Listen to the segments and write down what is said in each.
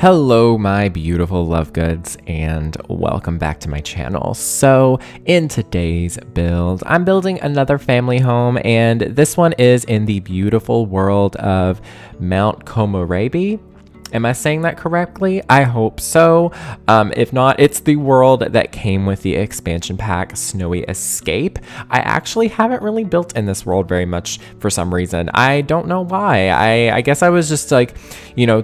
Hello my beautiful love goods and welcome back to my channel. So in today's build, I'm building another family home and this one is in the beautiful world of Mt Komorebi. Am I saying that correctly? I hope so. If not, it's the world that came with the expansion pack, Snowy Escape. I actually haven't really built in this world very much for some reason. I don't know why. I guess I was just like,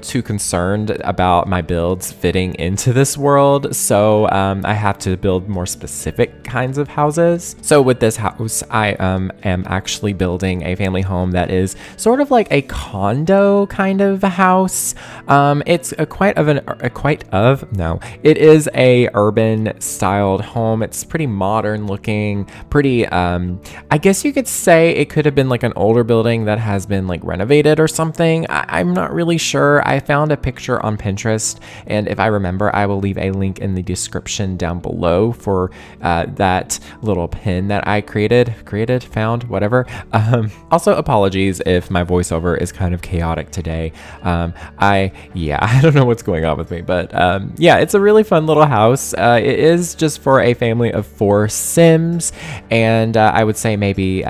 too concerned about my builds fitting into this world. So I have to build more specific kinds of houses. So with this house, I am actually building a family home that is sort of like a condo kind of a house. It is a urban styled home. It's pretty modern looking, pretty, I guess you could say it could have been like an older building that has been like renovated or something. I'm not really sure. I found a picture on Pinterest, and if I remember, I will leave a link in the description down below for that little pin that I found, whatever. Also apologies if my voiceover is kind of chaotic today. I don't know what's going on with me, but yeah, it's a really fun little house. It is just for a family of 4 Sims, and I would say maybe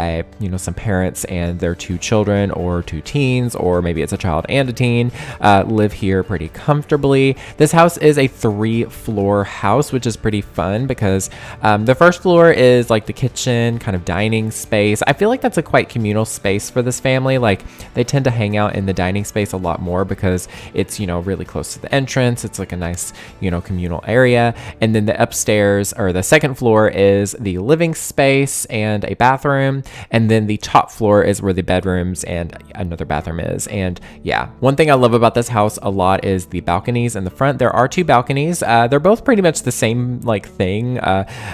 some parents and their 2 children or 2 teens, or maybe it's a child and a teen, live here pretty comfortably. This house is a 3-floor house, which is pretty fun because the first floor is like the kitchen, kind of dining space. I feel like that's a quite communal space for this family. Like they tend to hang out in the dining space a lot more because it's really close to the entrance. It's like a nice communal area. And then the upstairs, or the second floor, is the living space and a bathroom, and then the top floor is where the bedrooms and another bathroom is. And yeah, one thing I love about this house a lot is the balconies in the front. There are 2 balconies. They're both pretty much the same thing.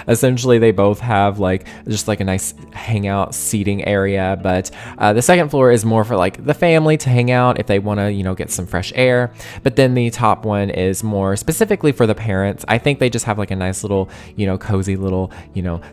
Essentially they both have just a nice hangout seating area, but the second floor is more for the family to hang out if they want to get some fresh air. But then the top one is more specifically for the parents. I think they just have a nice little, cozy little,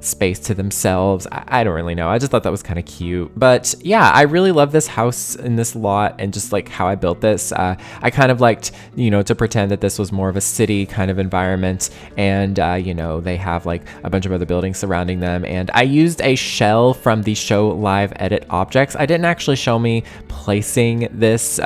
space to themselves. I don't really know. I just thought that was kind of cute. But yeah, I really love this house in this lot and just how I built this. I kind of liked, to pretend that this was more of a city kind of environment. And, they have a bunch of other buildings surrounding them. And I used a shell from the show live edit objects. I didn't actually show me placing this.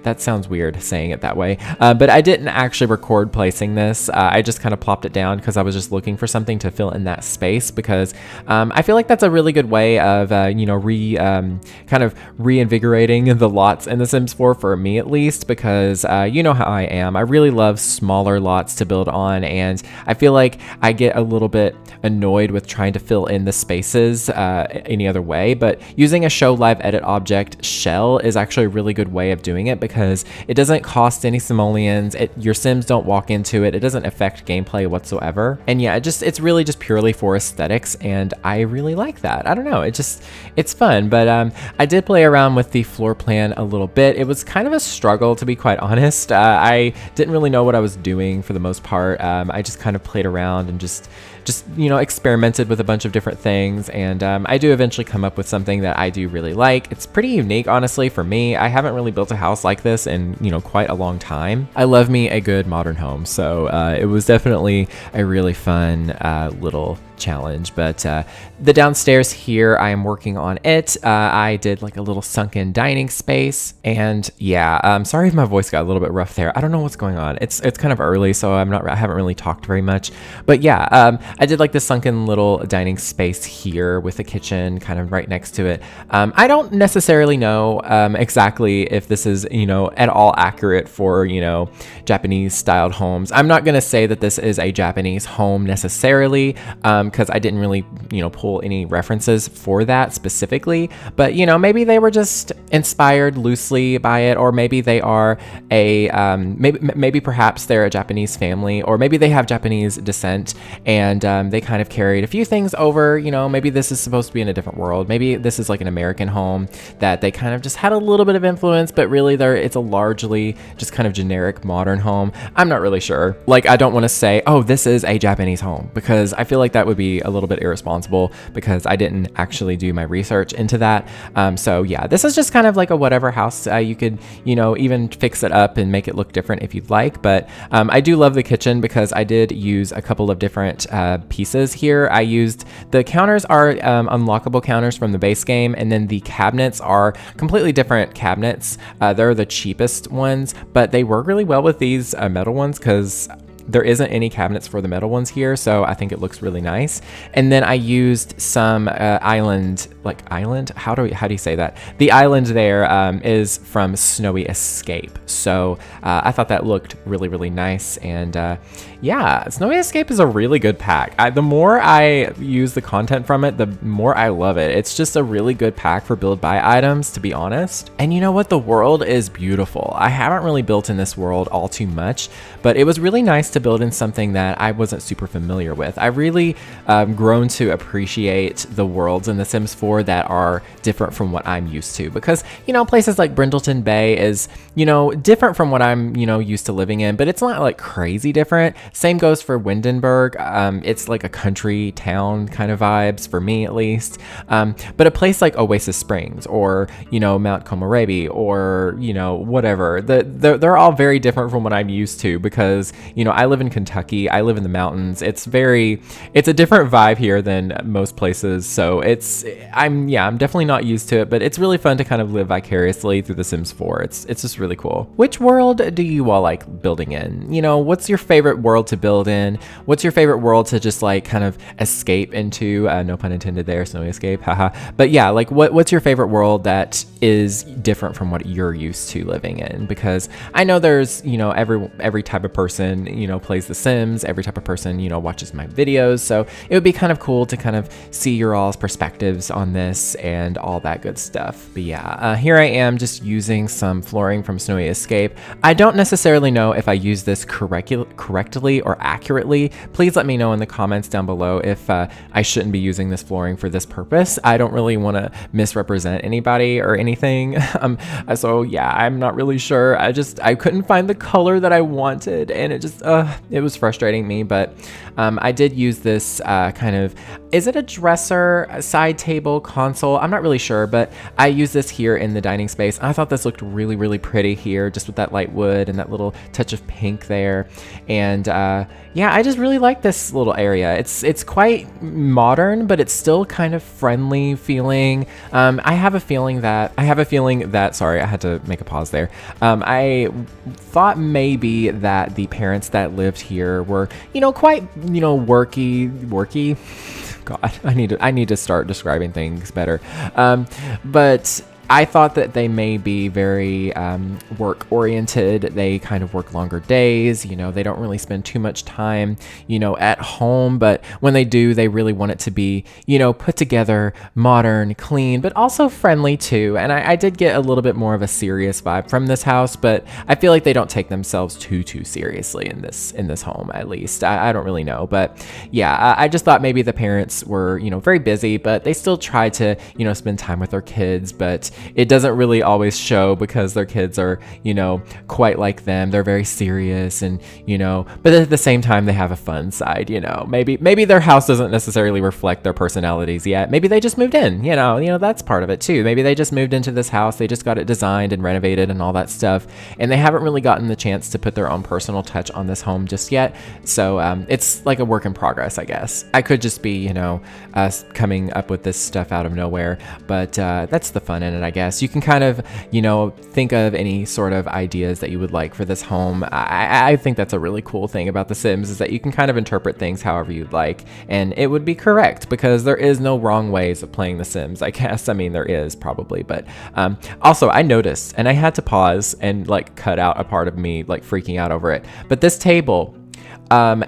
That sounds weird saying it that way, but I didn't actually record placing this. I just kind of plopped it down because I was just looking for something to fill in that space, because I feel like that's a really good way of kind of reinvigorating the lots in The Sims 4 for me at least, because you know how I am. I really love smaller lots to build on, and I feel like I get a little bit annoyed with trying to fill in the spaces any other way, but using a show live edit object shell is actually a really good way of doing it, because it doesn't cost any simoleons. Your Sims don't walk into it. It doesn't affect gameplay whatsoever. And yeah, it's really just purely for aesthetics, and I really like that. I don't know, it's fun. But I did play around with the floor plan a little bit. It was kind of a struggle, to be quite honest. I didn't really know what I was doing for the most part. I just kind of played around and just experimented with a bunch of different things, and I do eventually come up with something that I do really like. It's pretty unique, honestly, for me. I haven't really built a house like this in quite a long time. I love me a good modern home, so it was definitely a really fun little challenge. But the downstairs here, I am working on it. I did a little sunken dining space, and yeah, sorry if my voice got a little bit rough there. I don't know what's going on. It's kind of early, so I haven't really talked very much. But yeah, I did the sunken little dining space here with a kitchen kind of right next to it. I don't necessarily know exactly if this is at all accurate for Japanese styled homes. I'm not gonna say that this is a Japanese home necessarily, because I didn't really pull any references for that specifically, but maybe they were just inspired loosely by it, or maybe they are maybe perhaps they're a Japanese family, or maybe they have Japanese descent, and they kind of carried a few things over. Maybe this is supposed to be in a different world. Maybe this is an American home that they kind of just had a little bit of influence, but really it's a largely just kind of generic modern home. I'm not really sure. I don't want to say, oh, this is a Japanese home, because I feel like that would would be a little bit irresponsible because I didn't actually do my research into that. So yeah, this is just kind of like a whatever house. You could, even fix it up and make it look different if you'd like. But I do love the kitchen because I did use a couple of different pieces here. I used the counters are unlockable counters from the base game, and then the cabinets are completely different cabinets. They're the cheapest ones, but they work really well with these metal ones because there isn't any cabinets for the metal ones here, so I think it looks really nice. And then I used some island. How do you say that? The island there is from Snowy Escape, so I thought that looked really, really nice. And yeah, Snowy Escape is a really good pack. The more I use the content from it, the more I love it. It's just a really good pack for build buy items, to be honest. And you know what? The world is beautiful. I haven't really built in this world all too much, but it was really nice to build in something that I wasn't super familiar with. I've really grown to appreciate the worlds in The Sims 4 that are different from what I'm used to, because places like Brindleton Bay is different from what I'm used to living in, but it's not like crazy different. Same goes for Windenburg. It's like a country town kind of vibes for me, at least. But a place like Oasis Springs or Mt Komorebi or whatever, they're all very different from what I'm used to, because I live in Kentucky. I live in the mountains. It's a different vibe here than most places. So I'm definitely not used to it, but it's really fun to kind of live vicariously through The Sims 4. It's just really cool. Which world do you all like building in? What's your favorite world to build in? What's your favorite world to just like kind of escape into? No pun intended there, Snowy Escape, haha. But yeah, like what's your favorite world that is different from what you're used to living in? Because I know there's, every type of person, plays The Sims, every type of person, watches my videos. So it would be kind of cool to kind of see your all's perspectives on this and all that good stuff. But yeah, here I am just using some flooring from Snowy Escape. I don't necessarily know if I use this correctly or accurately. Please let me know in the comments down below if I shouldn't be using this flooring for this purpose. I don't really want to misrepresent anybody or anything. So yeah, I'm not really sure. I couldn't find the color that I wanted, and it was frustrating me. But I did use this kind of, is it a dresser, a side table, console? I'm not really sure, but I use this here in the dining space. I thought this looked really, really pretty here, just with that light wood and that little touch of pink there. And yeah, I just really like this little area. It's quite modern, but it's still kind of friendly feeling. I have a feeling that, sorry, I had to make a pause there. I thought maybe that the parents that lived here were, quite, worky. God, I need to start describing things better. But I thought that they may be very work oriented. They kind of work longer days. They don't really spend too much time, at home. But when they do, they really want it to be, put together, modern, clean, but also friendly too. And I did get a little bit more of a serious vibe from this house, but I feel like they don't take themselves too seriously in this home, at least. I don't really know. But yeah, I just thought maybe the parents were, very busy, but they still try to, spend time with their kids. But it doesn't really always show because their kids are, quite like them. They're very serious and, but at the same time, they have a fun side, maybe their house doesn't necessarily reflect their personalities yet. Maybe they just moved in, that's part of it too. Maybe they just moved into this house. They just got it designed and renovated and all that stuff. And they haven't really gotten the chance to put their own personal touch on this home just yet. So it's like a work in progress, I guess. I could just be, us coming up with this stuff out of nowhere, but that's the fun in it, I guess. You can kind of, think of any sort of ideas that you would like for this home. I think that's a really cool thing about The Sims, is that you can kind of interpret things however you'd like, and it would be correct, because there is no wrong ways of playing The Sims, I guess. I mean, there is probably, but also I noticed, and I had to pause and like cut out a part of me like freaking out over it, but this table,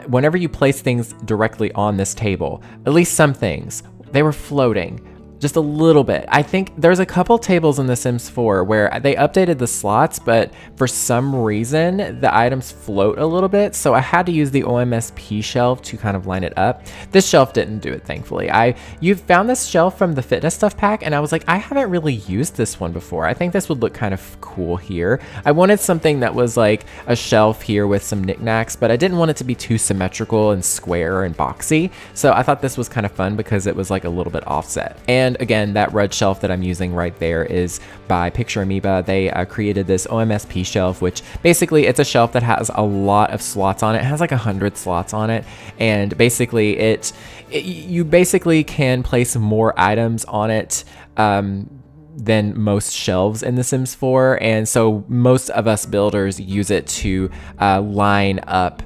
whenever you place things directly on this table, at least some things, they were floating. just a little bit. I think there's a couple tables in The Sims 4 where they updated the slots, but for some reason the items float a little bit, so I had to use the OMSP shelf to kind of line it up. This shelf didn't do it, thankfully. You found this shelf from the fitness stuff pack, and I was like, I haven't really used this one before. I think this would look kind of cool here. I wanted something that was like a shelf here with some knickknacks, but I didn't want it to be too symmetrical and square and boxy, so I thought this was kind of fun because it was like a little bit offset. And again, that red shelf that I'm using right there is by Picture Amoeba. They created this OMSP shelf, which basically it's a shelf that has a lot of slots on it. It has like 100 slots on it, and basically you basically can place more items on it than most shelves in The Sims 4, and so most of us builders use it to line up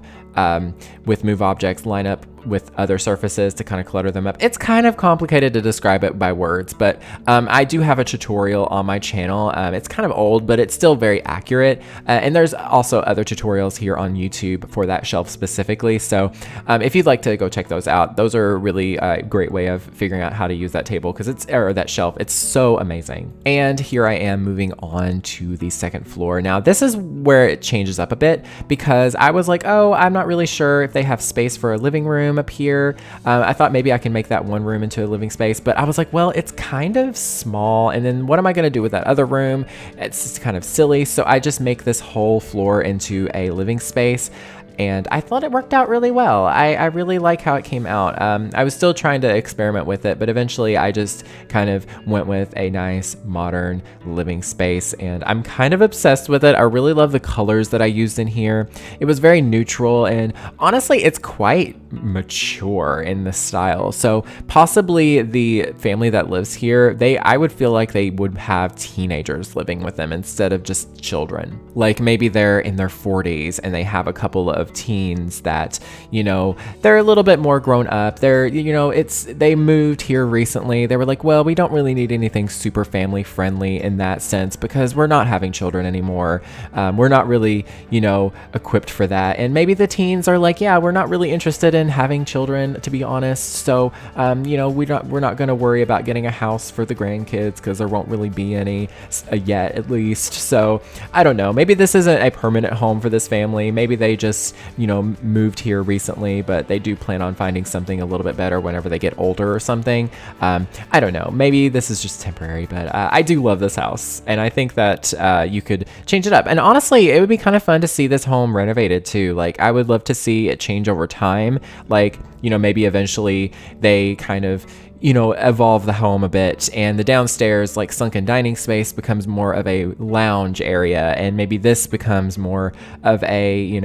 with move objects, line up with other surfaces to kind of clutter them up. It's kind of complicated to describe it by words, but I do have a tutorial on my channel. It's kind of old, but it's still very accurate. And there's also other tutorials here on YouTube for that shelf specifically. So if you'd like to go check those out, those are really a great way of figuring out how to use that table or that shelf. It's so amazing. And here I am moving on to the second floor. Now this is where it changes up a bit because I was like, oh, I'm not really sure if they have space for a living room up here. I thought maybe I can make that one room into a living space, but I was like, well, it's kind of small, and then what am I going to do with that other room? It's just kind of silly, so I just make this whole floor into a living space. And I thought it worked out really well. I really like how it came out. I was still trying to experiment with it, but eventually I just kind of went with a nice modern living space, and I'm kind of obsessed with it. I really love the colors that I used in here. It was very neutral, and honestly, it's quite mature in the style. So possibly the family that lives here, I would feel like they would have teenagers living with them instead of just children. Like maybe they're in their 40s and they have a couple of teens that, they're a little bit more grown up. They moved here recently. They were like, well, we don't really need anything super family friendly in that sense because we're not having children anymore. We're not really, equipped for that. And maybe the teens are like, yeah, we're not really interested in having children, to be honest. So, we're not going to worry about getting a house for the grandkids because there won't really be any yet, at least. So I don't know. Maybe this isn't a permanent home for this family. Maybe they just moved here recently, but they do plan on finding something a little bit better whenever they get older or something. I don't know. Maybe this is just temporary, but I do love this house, and I think that you could change it up. And honestly, it would be kind of fun to see this home renovated too. Like, I would love to see it change over time. Like, maybe eventually they kind of evolve the home a bit, and the downstairs like sunken dining space becomes more of a lounge area, and maybe this becomes more of a,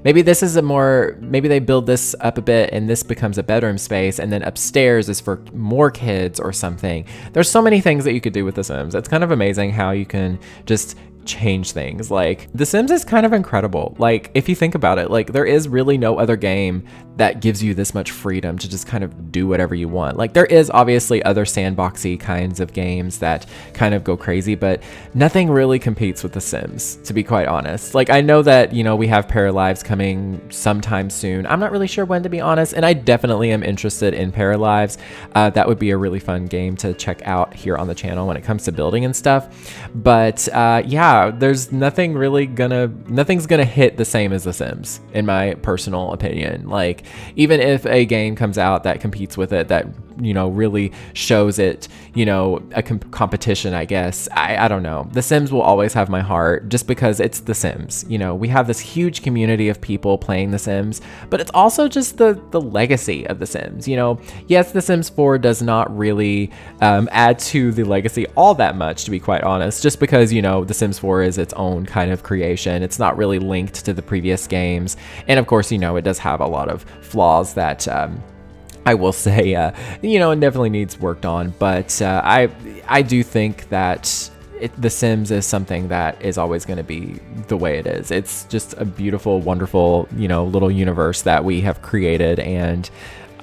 maybe they build this up a bit and this becomes a bedroom space, and then upstairs is for more kids or something. There's so many things that you could do with The Sims. It's kind of amazing how you can just change things. Like, The Sims is kind of incredible. Like, if you think about it, like, there is really no other game that gives you this much freedom to just kind of do whatever you want. Like, there is obviously other sandboxy kinds of games that kind of go crazy, but nothing really competes with The Sims, to be quite honest. Like, I know that, we have Paralives coming sometime soon. I'm not really sure when, to be honest, and I definitely am interested in Paralives. That would be a really fun game to check out here on the channel when it comes to building and stuff. But yeah, there's nothing's gonna hit the same as The Sims, in my personal opinion. Like, even if a game comes out that competes with it, that really shows it, a competition, I guess. I don't know. The Sims will always have my heart just because it's The Sims. We have this huge community of people playing The Sims, but it's also just the legacy of The Sims. Yes, The Sims 4 does not really add to the legacy all that much, to be quite honest, just because, The Sims 4 is its own kind of creation. It's not really linked to the previous games. And of course, it does have a lot of flaws that, I will say, it definitely needs worked on, but I do think that The Sims is something that is always going to be the way it is. It's just a beautiful, wonderful, little universe that we have created, and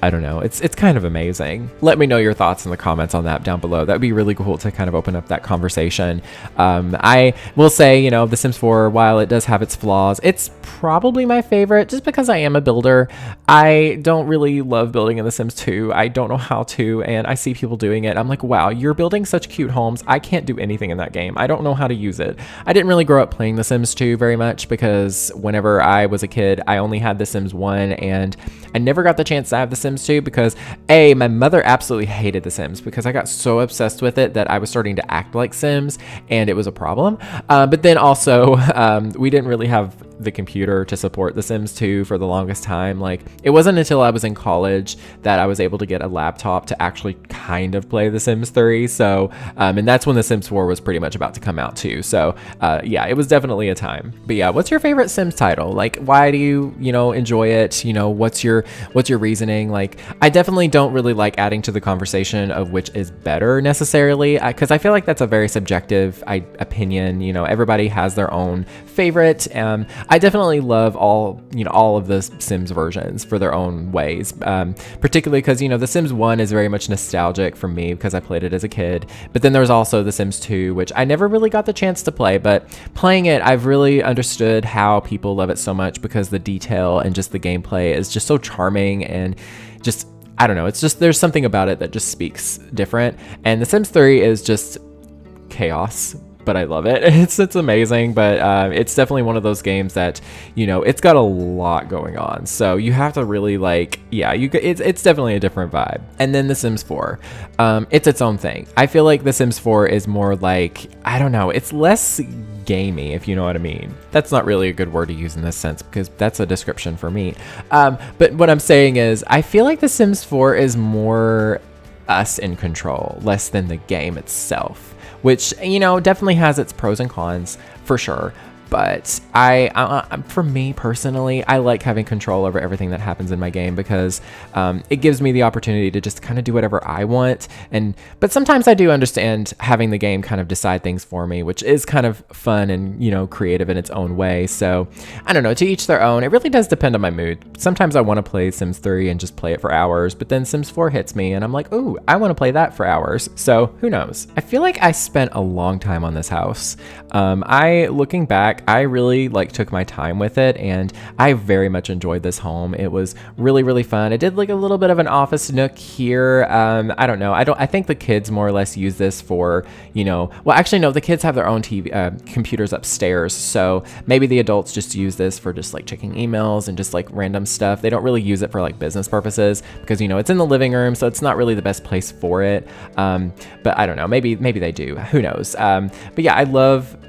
I don't know. It's kind of amazing. Let me know your thoughts in the comments on that down below. That would be really cool to kind of open up that conversation. I will say, The Sims 4, while it does have its flaws, it's probably my favorite just because I am a builder. I don't really love building in The Sims 2. I don't know how to, and I see people doing it. I'm like, wow, you're building such cute homes. I can't do anything in that game. I don't know how to use it. I didn't really grow up playing The Sims 2 very much because whenever I was a kid, I only had The Sims 1, and I never got the chance to have The Sims 2 because my mother absolutely hated The Sims because I got so obsessed with it that I was starting to act like Sims, and it was a problem. But then also, we didn't really have the computer to support The Sims 2 for the longest time. Like, it wasn't until I was in college that I was able to get a laptop to actually kind of play The Sims 3. So, and that's when The Sims 4 was pretty much about to come out too. So, yeah, it was definitely a time. But yeah, what's your favorite Sims title? Like, why do you enjoy it? What's your reasoning? Like, I definitely don't really like adding to the conversation of which is better necessarily, because I feel like that's a very subjective opinion. Everybody has their own favorite. I definitely love all of the Sims versions for their own ways, particularly because, The Sims 1 is very much nostalgic for me because I played it as a kid. But then there's also The Sims 2, which I never really got the chance to play, but playing it, I've really understood how people love it so much because the detail and just the gameplay is just so charming and just, I don't know, it's just, there's something about it that just speaks different. And The Sims 3 is just chaos, but I love it. It's amazing, but it's definitely one of those games that, it's got a lot going on. So you have to really it's definitely a different vibe. And then The Sims 4, it's its own thing. I feel like The Sims 4 is more like, I don't know, it's less gamey, if you know what I mean. That's not really a good word to use in this sense because that's a description for me. But what I'm saying is, I feel like The Sims 4 is more us in control, less than the game itself, which, definitely has its pros and cons for sure. But for me personally, I like having control over everything that happens in my game because it gives me the opportunity to just kind of do whatever I want. But sometimes I do understand having the game kind of decide things for me, which is kind of fun and, creative in its own way. So I don't know, to each their own. It really does depend on my mood. Sometimes I want to play Sims 3 and just play it for hours, but then Sims 4 hits me and I'm like, ooh, I want to play that for hours. So who knows? I feel like I spent a long time on this house. Looking back, I really took my time with it, and I very much enjoyed this home. It was really, really fun. I did a little bit of an office nook here. I don't know. I think the kids more or less use this for, well, actually no, the kids have their own TV, computers upstairs. So maybe the adults just use this for just checking emails and just random stuff. They don't really use it for business purposes because, it's in the living room. So it's not really the best place for it. But I don't know, maybe they do, who knows? But yeah, I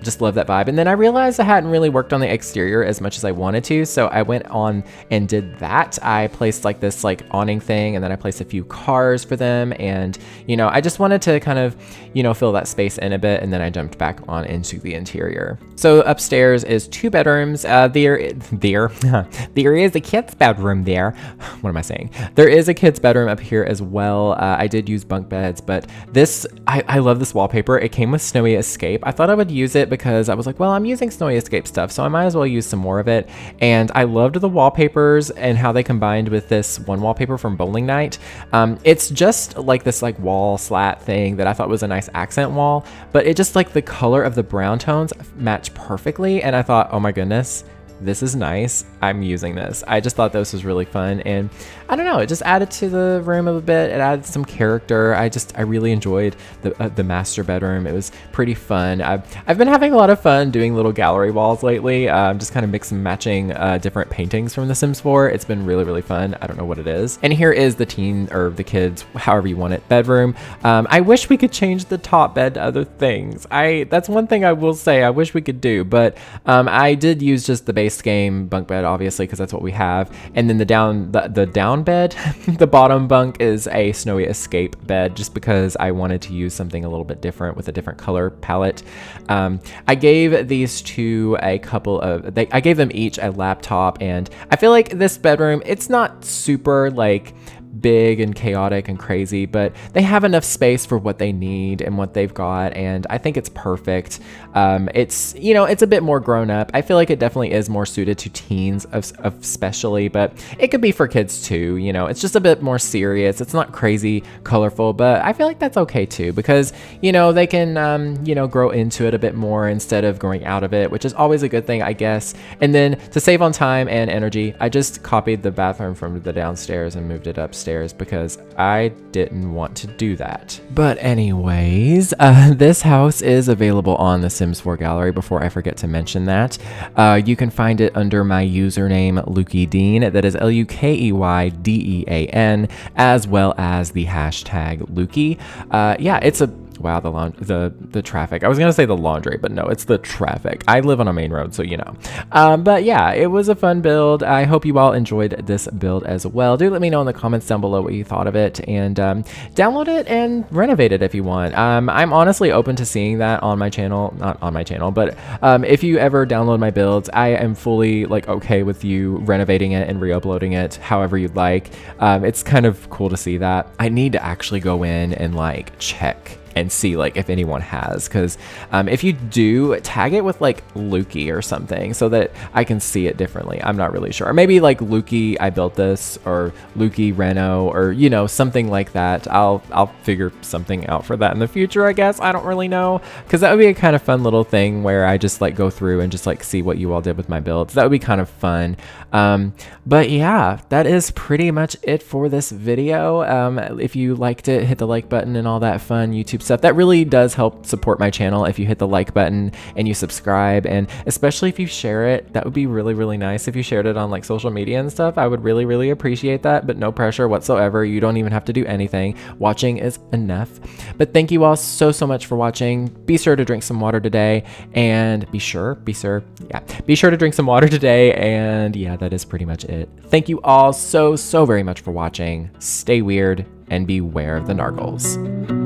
just love that vibe. And then I realized I hadn't really worked on the exterior as much as I wanted to, so I went on and did that. I placed this awning thing, and then I placed a few cars for them, and I just wanted to kind of fill that space in a bit, and then I jumped back on into the interior. So upstairs is 2 bedrooms. There is a kid's bedroom there. What am I saying? There is a kid's bedroom up here as well. I did use bunk beds, but I love this wallpaper. It came with Snowy Escape. I thought I would use it because I was like, well, I'm using Snowy Escape stuff, so I might as well use some more of it. And I loved the wallpapers and how they combined with this one wallpaper from Bowling Night. It's just this wall slat thing that I thought was a nice accent wall, but it just the color of the brown tones match perfectly, and I thought, oh my goodness, this is nice. I'm using this. I just thought this was really fun, and I don't know, it just added to the room a bit. It added some character. I really enjoyed the master bedroom. It was pretty fun. I've been having a lot of fun doing little gallery walls lately. Just kind of mix and matching different paintings from The Sims 4. It's been really, really fun. I don't know what it is. And here is the teen, or the kids, however you want it, bedroom. I wish we could change the top bed to other things. That's one thing I will say I wish we could do, but I did use just the base game bunk bed, obviously, because that's what we have. And then the down bed, the bottom bunk is a Snowy Escape bed, just because I wanted to use something a little bit different with a different color palette. I gave these two I gave them each a laptop, and I feel like this bedroom, it's not super big and chaotic and crazy, but they have enough space for what they need and what they've got, and I think it's perfect. It's, you know, it's a bit more grown up. I feel like it definitely is more suited to teens especially, but it could be for kids too. You know, it's just a bit more serious. It's not crazy colorful, but I feel like that's okay too, because, you know, they can, you know, grow into it a bit more instead of growing out of it, which is always a good thing, I guess. And then to save on time and energy, I just copied the bathroom from the downstairs and moved it upstairs because I didn't want to do that. But anyways, this house is available on the Sims 4 gallery, before I forget to mention that. You can find it under my username lukeydean, that is LUKEYDEAN, as well as the hashtag Lukey. Yeah, it's a wow, the traffic. I was gonna say the laundry, but no, it's the traffic. I live on a main road, so you know. But yeah, it was a fun build. I hope you all enjoyed this build as well. Do let me know in the comments down below what you thought of it, and download it and renovate it if you want. I'm honestly open to seeing that on my channel, not on my channel, but if you ever download my builds, I am fully like okay with you renovating it and re-uploading it however you'd like. It's kind of cool to see that. I need to actually go in and like check and see like if anyone has, because if you do, tag it with like Lukey or something so that I can see it differently. I'm not really sure. Or maybe like Lukey I built this, or Lukey Reno, or you know, something like that. I'll figure something out for that in the future, I guess. I don't really know, because that would be a kind of fun little thing where I just like go through and just like see what you all did with my builds. That would be kind of fun. But yeah, that is pretty much it for this video. If you liked it, hit the like button and all that fun YouTube stuff. That really does help support my channel if you hit the like button and you subscribe, and especially if you share it. That would be really, really nice if you shared it on like social media and stuff. I would really, really appreciate that, but no pressure whatsoever. You don't even have to do anything. Watching is enough. But thank you all so much for watching. Be sure to drink some water today, and be sure to drink some water today. And yeah, that is pretty much it. Thank you all so very much for watching. Stay weird and beware of the nargles.